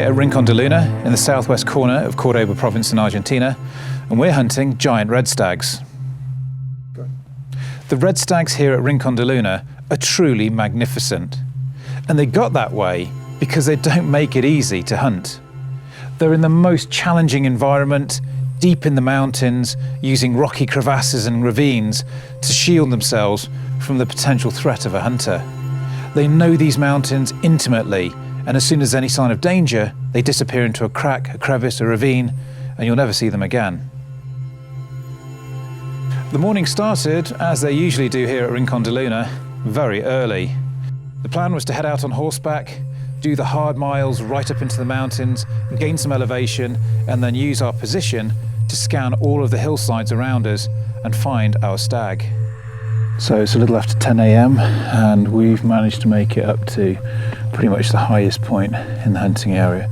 here at Rincon de Luna in the southwest corner of Cordoba province in Argentina, and we're hunting giant red stags. The red stags here at Rincon de Luna are truly magnificent, and they got that way because they don't make it easy to hunt. They're in the most challenging environment, deep in the mountains, using rocky crevasses and ravines to shield themselves from the potential threat of a hunter. They know these mountains intimately, and as soon as any sign of danger, they disappear into a crack, a crevice, a ravine, and you'll never see them again. The morning started, as they usually do here at Rincon de Luna, very early. The plan was to head out on horseback, do the hard miles right up into the mountains, gain some elevation, and then use our position to scan all of the hillsides around us and find our stag. So it's a little after 10 a.m. and we've managed to make it up to pretty much the highest point in the hunting area,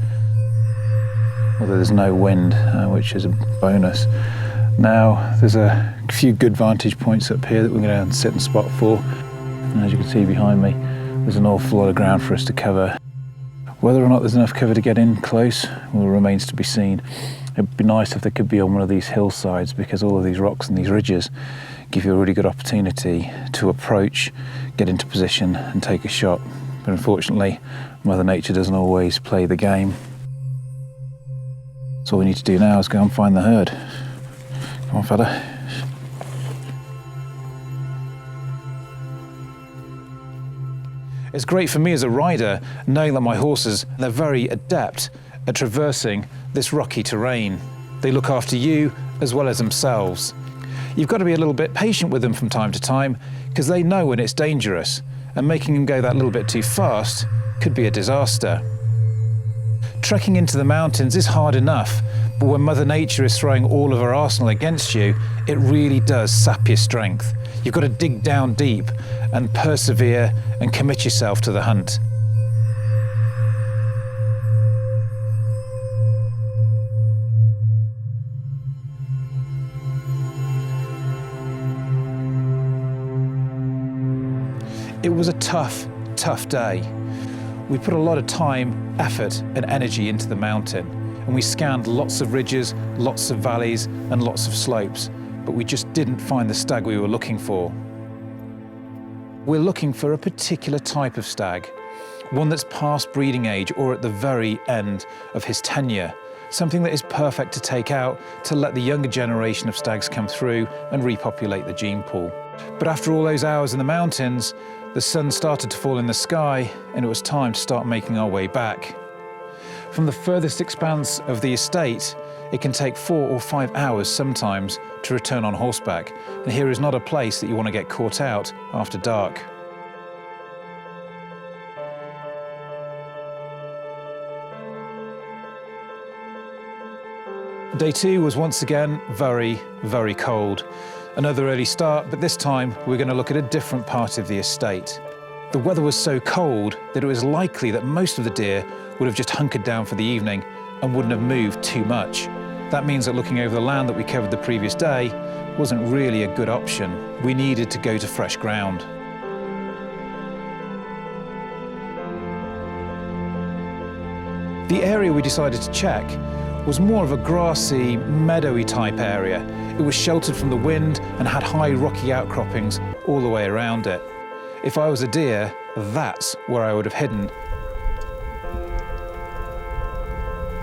although there's no wind, which is a bonus. Now there's a few good vantage points up here that we're going to sit and spot for, and as you can see behind me, there's an awful lot of ground for us to cover. Whether or not there's enough cover to get in close remains to be seen. It'd be nice if they could be on one of these hillsides, because all of these rocks and these ridges give you a really good opportunity to approach, get into position and take a shot. But unfortunately, Mother Nature doesn't always play the game. So all we need to do now is go and find the herd. Come on, fella. It's great for me as a rider, knowing that my horses, they're very adept at traversing this rocky terrain. They look after you as well as themselves. You've got to be a little bit patient with them from time to time, because they know when it's dangerous, and making them go that little bit too fast could be a disaster. Trekking into the mountains is hard enough, but when Mother Nature is throwing all of her arsenal against you, it really does sap your strength. You've got to dig down deep and persevere and commit yourself to the hunt. It was a tough day. We put a lot of time, effort and energy into the mountain, and we scanned lots of ridges, lots of valleys and lots of slopes, but we just didn't find the stag we were looking for. We're looking for a particular type of stag, one that's past breeding age or at the very end of his tenure, something that is perfect to take out to let the younger generation of stags come through and repopulate the gene pool. But after all those hours in the mountains, the sun started to fall in the sky, and it was time to start making our way back. From the furthest expanse of the estate, it can take 4 or 5 hours sometimes to return on horseback, and here is not a place that you want to get caught out after dark. Day 2 was once again very, very cold. Another early start, but this time we're going to look at a different part of the estate. The weather was so cold that it was likely that most of the deer would have just hunkered down for the evening and wouldn't have moved too much. That means that looking over the land that we covered the previous day wasn't really a good option. We needed to go to fresh ground. The area we decided to check was more of a grassy, meadowy type area. It was sheltered from the wind and had high rocky outcroppings all the way around it. If I was a deer, that's where I would have hidden.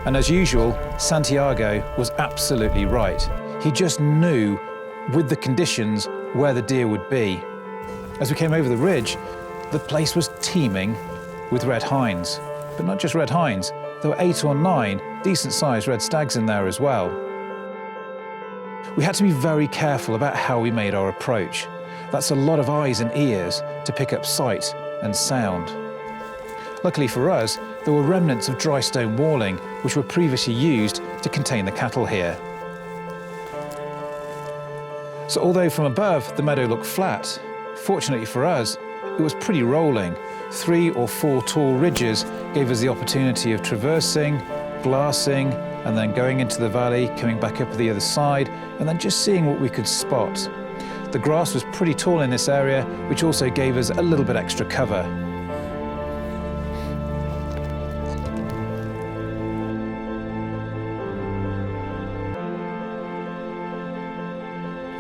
And as usual, Santiago was absolutely right. He just knew, with the conditions, where the deer would be. As we came over the ridge, the place was teeming with red hinds. But not just red hinds, there were 8 or 9 decent-sized red stags in there as well. We had to be very careful about how we made our approach. That's a lot of eyes and ears to pick up sight and sound. Luckily for us, there were remnants of dry stone walling which were previously used to contain the cattle here. So although from above the meadow looked flat, fortunately for us, it was pretty rolling. 3 or 4 tall ridges gave us the opportunity of traversing, glassing, and then going into the valley, coming back up the other side, and then just seeing what we could spot. The grass was pretty tall in this area, which also gave us a little bit extra cover.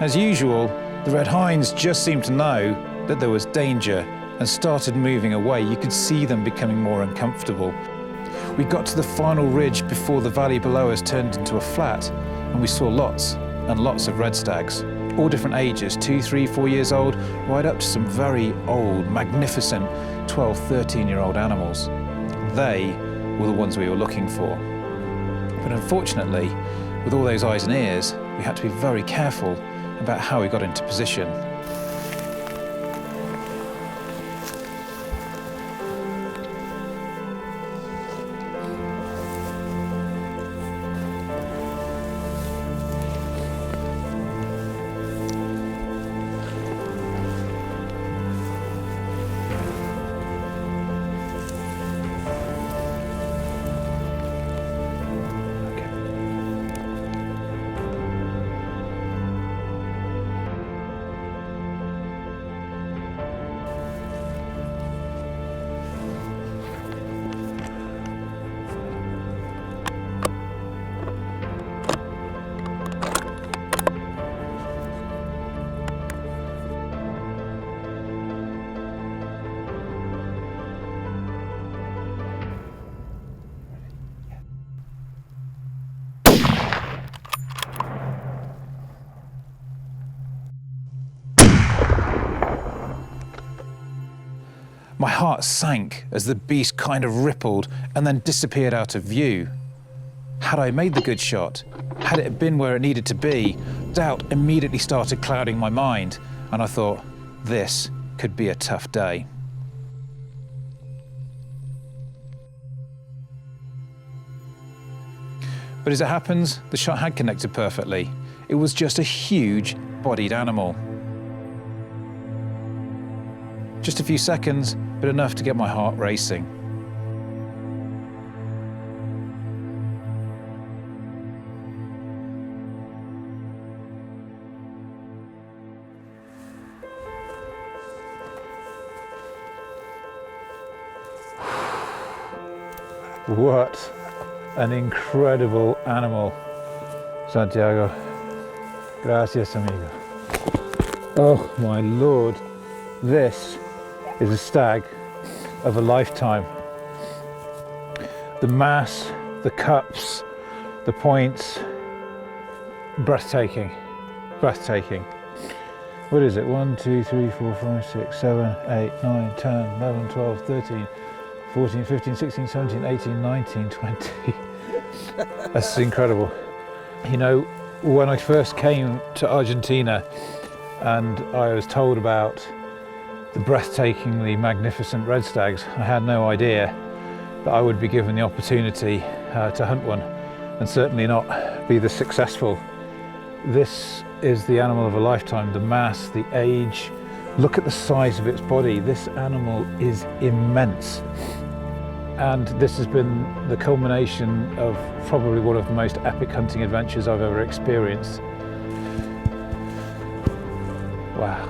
As usual, the red hinds just seemed to know that there was danger and started moving away. You could see them becoming more uncomfortable. We got to the final ridge before the valley below us turned into a flat, and we saw lots and lots of red stags, all different ages, 2, 3, 4 years old, right up to some very old, magnificent 12, 13-year-old animals. They were the ones we were looking for. But unfortunately, with all those eyes and ears, we had to be very careful about how we got into position. My heart sank as the beast kind of rippled and then disappeared out of view. Had I made the good shot? Had it been where it needed to be? Doubt immediately started clouding my mind, and I thought, this could be a tough day. But as it happens, the shot had connected perfectly. It was just a huge bodied animal. Just a few seconds, but enough to get my heart racing. What an incredible animal, Santiago. Gracias, amigo. Oh my Lord, this is a stag of a lifetime. The mass, the cups, the points, breathtaking, breathtaking. What is it? 1, 2, 3, 4, 5, 6, 7, 8, 9, 10, 11, 12, 13, 14, 15, 16, 17, 18, 19, 20. That's incredible. You know, when I first came to Argentina and I was told about the breathtakingly magnificent red stags, I had no idea that I would be given the opportunity to hunt one, and certainly not be this successful. This is the animal of a lifetime. The mass, the age, look at the size of its body. This animal is immense. And this has been the culmination of probably one of the most epic hunting adventures I've ever experienced. Wow.